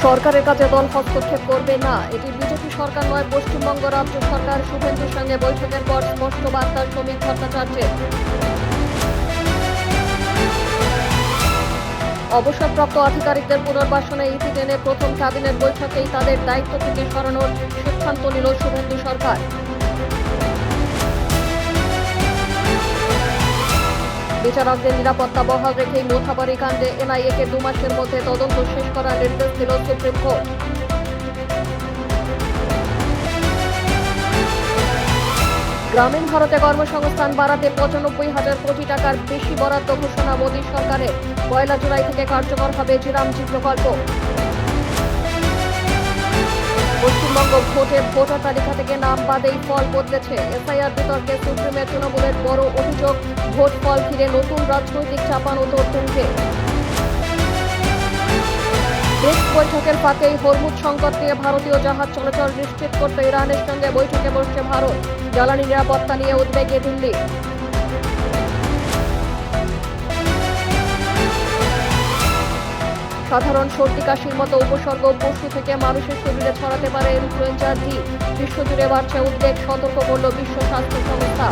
সরকারের কাজে দল হস্তক্ষেপ করবে না, এটি বিজেপি সরকার নয়, পশ্চিমবঙ্গ রাজ্য সরকার। শুভেন্দুর সঙ্গে বৈঠকের পর স্পষ্ট বার্তা শ্রমিক ভট্টাচার্যের। অবসরপ্রাপ্ত আধিকারিকদের পুনর্বাসনে ইতি টেনে প্রথম ক্যাবিনেট বৈঠকেই তাদের দায়িত্ব থেকে সরানোর সিদ্ধান্ত নিল শুভেন্দু সরকার। বিচারকদের নিরাপত্তা বহাল রেখেই মোথাবাড়ি কাণ্ডে এনআইএ-কে 2 মাসের মধ্যে তদন্ত শেষ করার নির্দেশ দিল সুপ্রিম কোর্ট। গ্রামীণ ভারতে কর্মসংস্থান বাড়াতে 95,000 কোটি টাকার বেশি বরাদ্দ ঘোষণা মোদী সরকারের। 1 জুলাই থেকে কার্যকর হবে জিরামজি প্রকল্প। পশ্চিমবঙ্গ ভোটার তালিকা থেকে নাম বাদেই ফল বদলেছে। এসআইআর বিতর্কে সুপ্রিমে তৃণমূলের বড় অভিযোগ, ভোট ফল ঘিরে নতুন রাজনৈতিক চাপানোতর তুঙ্গে। ব্রিক্স বৈঠকের ফাঁকেই হরমুজ সংকট নিয়ে ভারতীয় জাহাজ চলাচল নিশ্চিত করতে ইরানের সঙ্গে বৈঠকে বসছে ভারত। জ্বালানি নিরাপত্তা নিয়ে উদ্বেগে দিল্লি। সাধারণ সর্দি কাশির মতো উপসর্গ পশু থেকে মানুষের শরীরে ছড়াতে পারে ইনফ্লুয়েঞ্জা ডি। বিশ্বজুড়ে বাড়ছে উদ্বেগ, সতর্ক করল বিশ্ব স্বাস্থ্য সংস্থা।